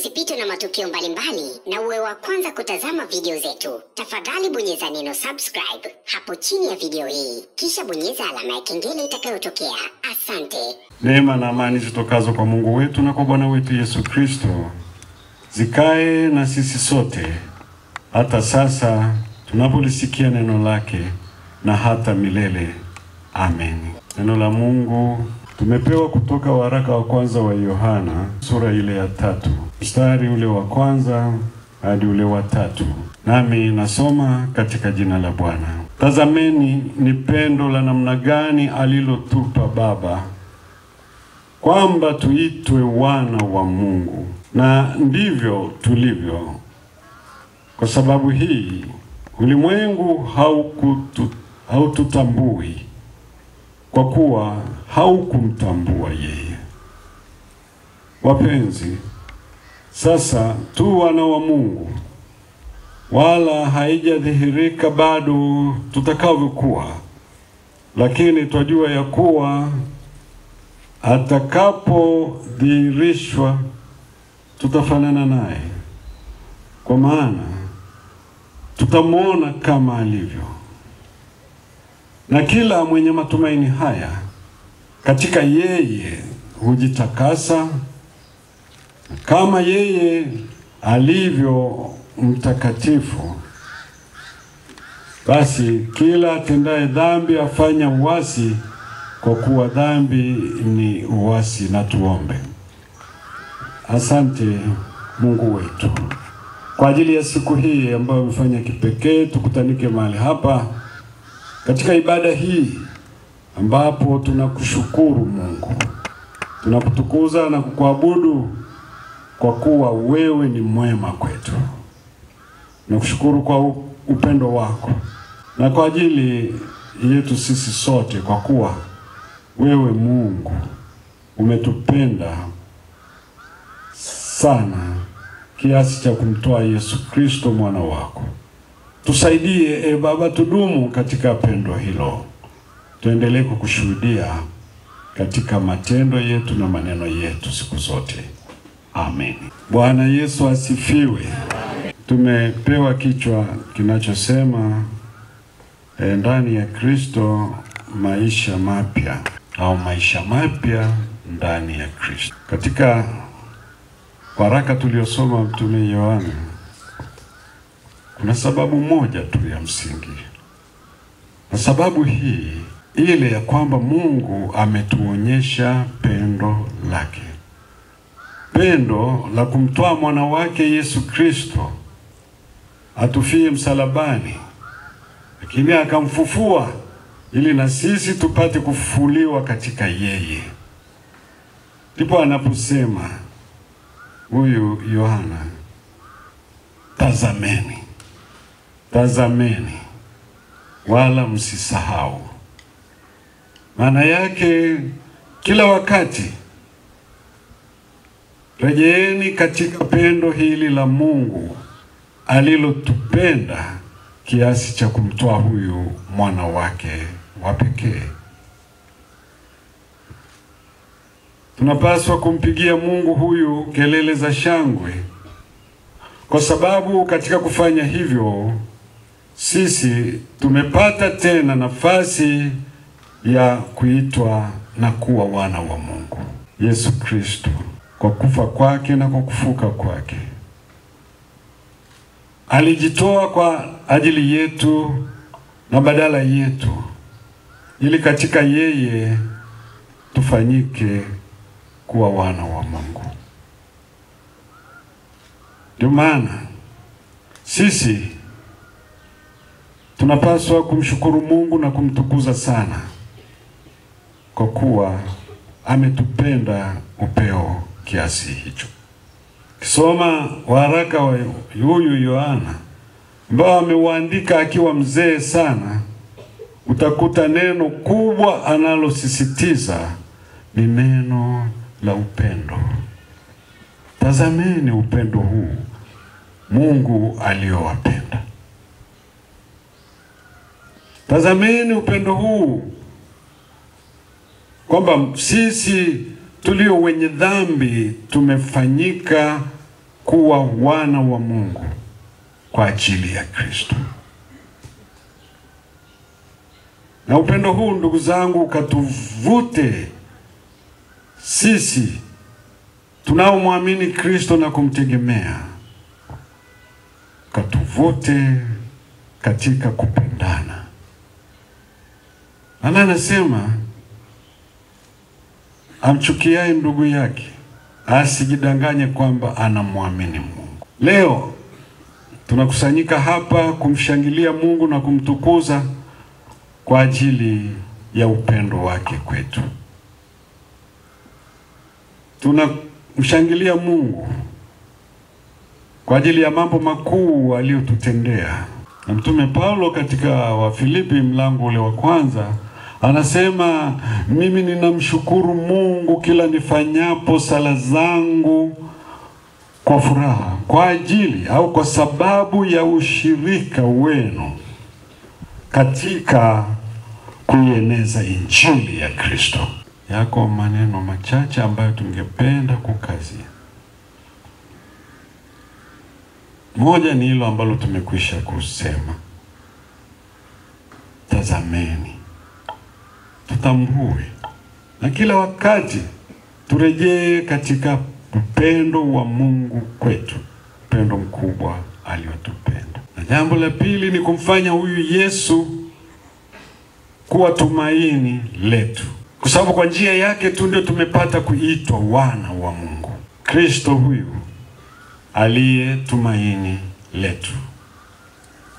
usipitwe na matukio mbalimbali na uwe wa kwanza kutazama video zetu, tafadhali bonyeza neno subscribe hapo chini ya video hii, kisha bonyeza alama ya kengele itakayotokea. Asante. Neema na amani zitokazo kwa Mungu wetu na kwa Bwana wetu Yesu Kristo zikae na sisi sote, hata sasa tunapolisikia neno lake na hata milele. Amen. Neno la Mungu tumepewa kutoka waraka wa kwanza wa Yohana, sura ile ya 3, mstari ule wa kwanza hadi ule wa 3. Nami nasoma katika jina la Bwana. Tazameni ni pendo la namna gani alilotupa Baba, kwamba tuitwe wana wa Mungu, na ndivyo tulivyo. Kwa sababu hii ulimwengu haututambui, kwa kuwa haukumtambua yeye. Wapenzi, sasa tu wana wa Mungu, wala haijadhihirika bado tutakavyokuwa, lakini twajua ya kuwa atakapodhihirishwa tutafanana naye, kwa maana tutamwona kama alivyo. Na kila mwenye matumaini haya katika yeye hujitakasa kama yeye alivyo mtakatifu. Basi kila atendaye dhambi afanya uasi, kwa kuwa dhambi ni uasi. Na tuombe. Asante Mungu wetu kwa ajili ya siku hii ambayo umefanya kipekee tukutanike mahali hapa katika ibada hii, ambapo tunakushukuru Mungu, tunakutukuza na kukuabudu kwa kuwa wewe ni mwema kwetu. Nakushukuru kwa upendo wako na kwa ajili yetu sisi sote, kwa kuwa wewe Mungu umetupenda sana kiasi cha kumtoa Yesu Kristo mwana wako. Tusaidie Baba, tudumu katika pendo hilo, tuendelee kukushuhudia katika matendo yetu na maneno yetu siku zote. Amen. Bwana Yesu asifiwe. Tumepewa kichwa kinachosema ndani ya Kristo maisha mapya, au maisha mapya ndani ya Kristo. Katika waraka tuliosoma Mtume Yohana, kuna sababu moja tu ya msingi, na sababu hii ile ya kwamba Mungu ametuonyesha pendo lake, pendo la kumtoa mwana wake Yesu Kristo atufie msalabani, lakini akamfufua ili na sisi tupate kufufuliwa katika yeye. Ndipo anaposema huyu Yohana, tazameni, tazameni wala msisahau. Maana yake kila wakati rejeeni katika pendo hili la Mungu alilotupenda kiasi cha kumtoa huyu mwana wake wa pekee. Tunapaswa kumpigia Mungu huyu kelele za shangwe, kwa sababu katika kufanya hivyo sisi tumepata tena nafasi ya kuitwa na kuwa wana wa Mungu. Yesu Kristo kwa kufa kwake na kwa kufuka kwake alijitoa kwa ajili yetu na badala yetu, ili katika yeye tufanyike kuwa wana wa Mungu. Ndio maana sisi tunapaswa kumshukuru Mungu na kumtukuza sana, kwa kuwa ametupenda upeo kiasi hicho. Kisoma waraka wa huyu Yohana ambao ameuandika akiwa mzee sana, utakuta neno kubwa analosisitiza ni neno la upendo. Tazameni upendo huu Mungu aliowapenda. Tazameni upendo huu, kwamba sisi tulio wenye dhambi tumefanyika kuwa wana wa Mungu kwa ajili ya Kristo. Na upendo huu, ndugu zangu, ukatuvute sisi tunaomwamini Kristo na kumtegemea, katuvute katika kupendana. Anasema amchukiaye ndugu yake asijidanganye kwamba anamwamini Mungu. Leo tunakusanyika hapa kumshangilia Mungu na kumtukuza kwa ajili ya upendo wake kwetu. Tunamshangilia Mungu kwa ajili ya mambo makuu aliyotutendea. Na Mtume Paulo katika Wafilipi mlango ule wa 1 anasema, mimi ninamshukuru Mungu kila nifanyapo sala zangu kwa furaha kwa ajili au kwa sababu ya ushirika wenu katika kuieneza injili ya Kristo. Yako maneno machache ambayo tungependa kukazia. Moja ni hilo ambalo tumekwisha kusema. Tazameni, tutambue, na kila wakati turejee katika upendo wa Mungu kwetu, upendo mkubwa aliotupenda. Na jambo la pili ni kumfanya huyu Yesu kuwa tumaini letu, kwa sababu kwa njia yake tu ndio tumepata kuitwa wana wa Mungu. Kristo huyu aliye tumaini letu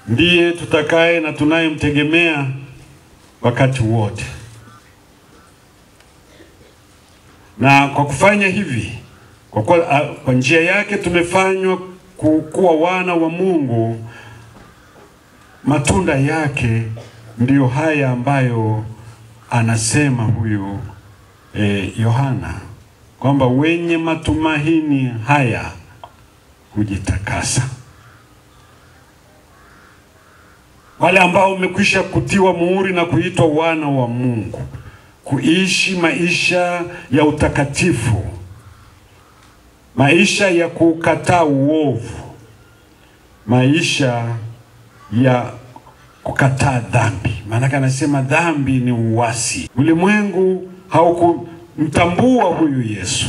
ndiye tutakaye na tunayemtegemea wakati wote. Na kwa kufanya hivi, kwa njia yake tumefanywa kuwa wana wa Mungu. Matunda yake ndiyo haya ambayo anasema huyu Yohana, kwamba wenye matumaini haya hujitakasa. Wale ambao umekwisha kutiwa muhuri na kuitwa wana wa Mungu, kuishi maisha ya utakatifu, maisha ya kukataa uovu, maisha ya kukataa dhambi. Maana anasema dhambi ni uasi. Ulimwengu haukumtambua huyu Yesu.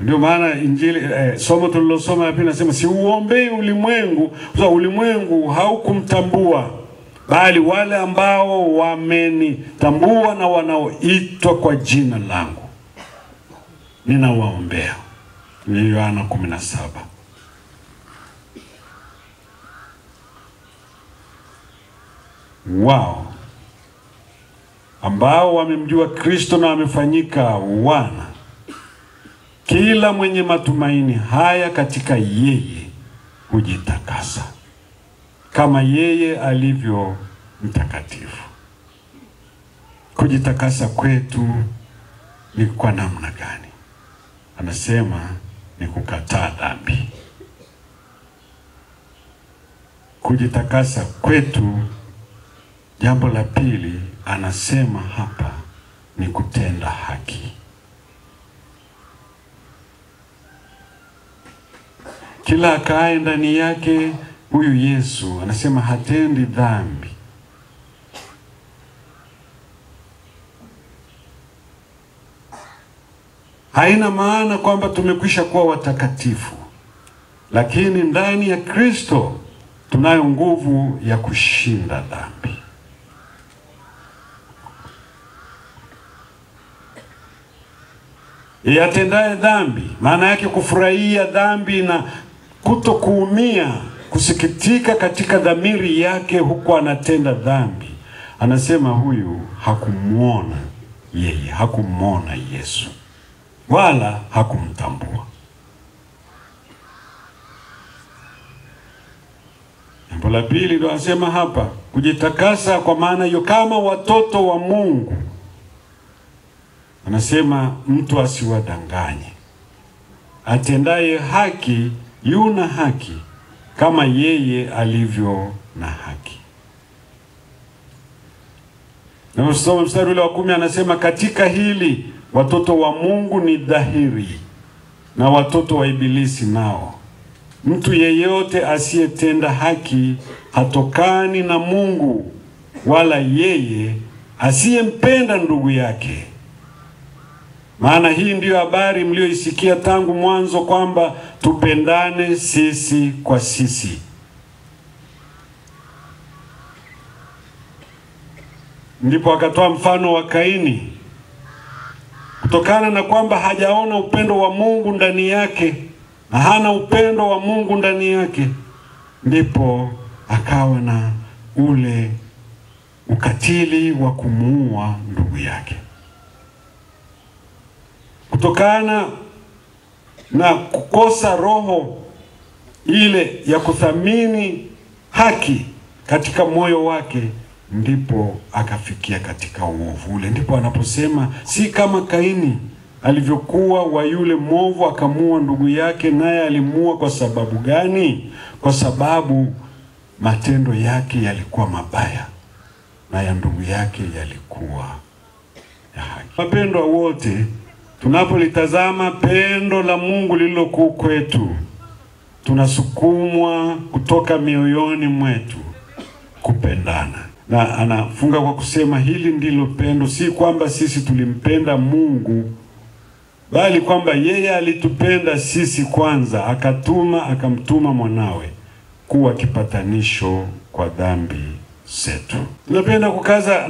Ndio maana Injili somo tulilosoma hapa nasema si uombei ulimwengu, kwa sababu ulimwengu haukumtambua, bali wale ambao wamenitambua na wanaoitwa kwa jina langu ninawaombea. Ni Yohana 17. Wao ambao wamemjua Kristo na wamefanyika wana, kila mwenye matumaini haya katika yeye hujitakasa kama yeye alivyo mtakatifu. Kujitakasa kwetu ni kwa namna gani? Anasema ni kukataa dhambi. Kujitakasa kwetu, jambo la pili anasema hapa, ni kutenda haki. Kila akae ndani yake huyu Yesu, anasema hatendi dhambi. Haina maana kwamba tumekwisha kuwa watakatifu, lakini ndani ya Kristo tunayo nguvu ya kushinda dhambi. Yatendaye dhambi, maana yake kufurahia dhambi na kutokuumia, kusikitika katika dhamiri yake huku anatenda dhambi. Anasema huyu hakumuona yeye, hakumuona Yesu, wala hakumtambua. Jambo la pili ndio anasema hapa, kujitakasa kwa maana hiyo kama watoto wa Mungu. Anasema mtu asiwadanganye. Atendaye haki yuna haki kama yeye alivyo na haki. Na usome mstari ule wa 10, anasema katika hili watoto wa Mungu ni dhahiri na watoto wa Ibilisi nao. Mtu yeyote asiyetenda haki hatokani na Mungu, wala yeye asiyempenda ndugu yake. Maana hii ndiyo habari mlioisikia tangu mwanzo, kwamba tupendane sisi kwa sisi. Ndipo akatoa mfano wa Kaini, kutokana na kwamba hajaona upendo wa Mungu ndani yake na hana upendo wa Mungu ndani yake, ndipo akawa na ule ukatili wa kumuua ndugu yake. Kutokana na kukosa roho ile ya kuthamini haki katika moyo wake, ndipo akafikia katika uovu ule. Ndipo anaposema si kama Kaini alivyokuwa wa yule mwovu, akamuua ndugu yake. Naye alimuua kwa sababu gani? Kwa sababu matendo yake yalikuwa mabaya na ya ndugu yake yalikuwa ya haki. Wapendwa wote, tunapolitazama pendo la Mungu lililokuu kwetu, tunasukumwa kutoka mioyoni mwetu kupendana. Na anafunga kwa kusema hili ndilo pendo, si kwamba sisi tulimpenda Mungu, bali kwamba yeye alitupenda sisi kwanza, akamtuma mwanawe kuwa kipatanisho kwa dhambi zetu.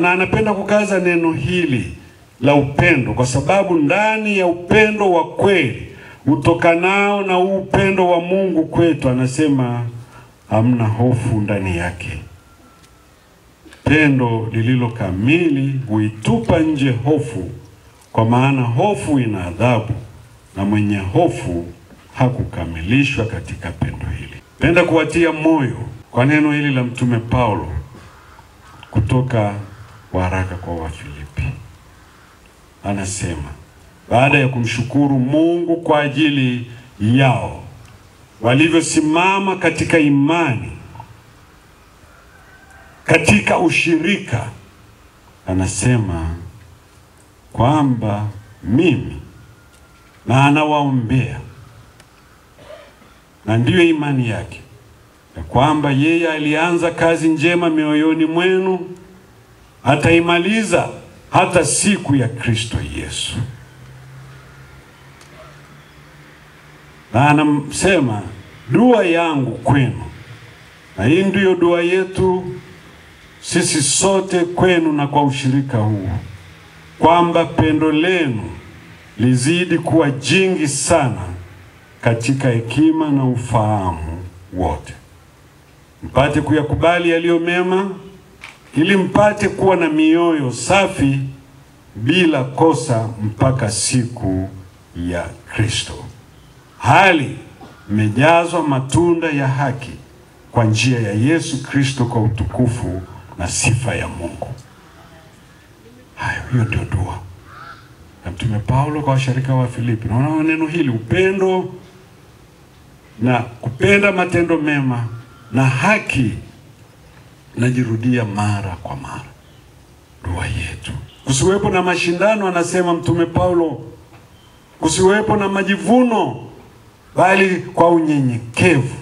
Anapenda kukaza neno hili la upendo, kwa sababu ndani ya upendo wa kweli utokanao na upendo wa Mungu kwetu, anasema hamna hofu ndani yake. Pendo lililo kamili huitupa nje hofu, kwa maana hofu ina adhabu, na mwenye hofu hakukamilishwa katika pendo hili. Penda kuwatia moyo kwa neno hili la Mtume Paulo kutoka waraka kwa Wafilipi. Anasema baada ya kumshukuru Mungu kwa ajili yao walivyosimama katika imani, katika ushirika, anasema kwamba mimi na anawaombea, na ndiyo imani yake, ya kwamba yeye alianza kazi njema mioyoni mwenu ataimaliza hata siku ya Kristo Yesu. Na anasema dua yangu kwenu, na hii ndiyo dua yetu sisi sote kwenu na kwa ushirika huu, kwamba pendo lenu lizidi kuwa jingi sana katika hekima na ufahamu wote, mpate kuyakubali yaliyo mema, ili mpate kuwa na mioyo safi bila kosa mpaka siku ya Kristo, hali mmejazwa matunda ya haki kwa njia ya Yesu Kristo, kwa utukufu na sifa ya Mungu. Hiyo ndio dua ya Mtume Paulo kwa washirika wa Filipi. Naona neno hili, upendo na kupenda matendo mema na haki, najirudia mara kwa mara. Dua yetu kusiwepo na mashindano, anasema Mtume Paulo, kusiwepo na majivuno, bali kwa unyenyekevu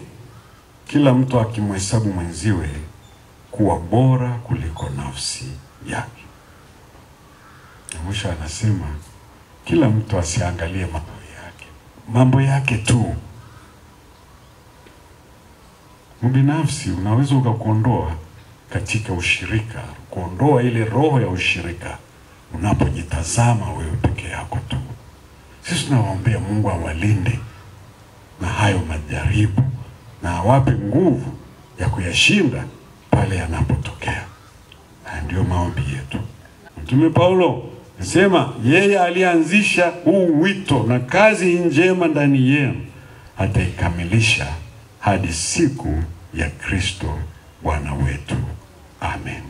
kila mtu akimhesabu mwenziwe kuwa bora kuliko nafsi yake. Na mwisho anasema kila mtu asiangalie mambo yake tu. Mbinafsi unaweza ukakuondoa katika ushirika, kuondoa ile roho ya ushirika unapojitazama wewe peke yako tu. Sisi tunawaombea Mungu awalinde na hayo majaribu, na awape nguvu ya kuyashinda pale yanapotokea. Na ndio maombi yetu. Mtume Paulo anasema yeye alianzisha huu wito na kazi njema ndani yenu ataikamilisha hadi siku ya Kristo Bwana wetu. Amen.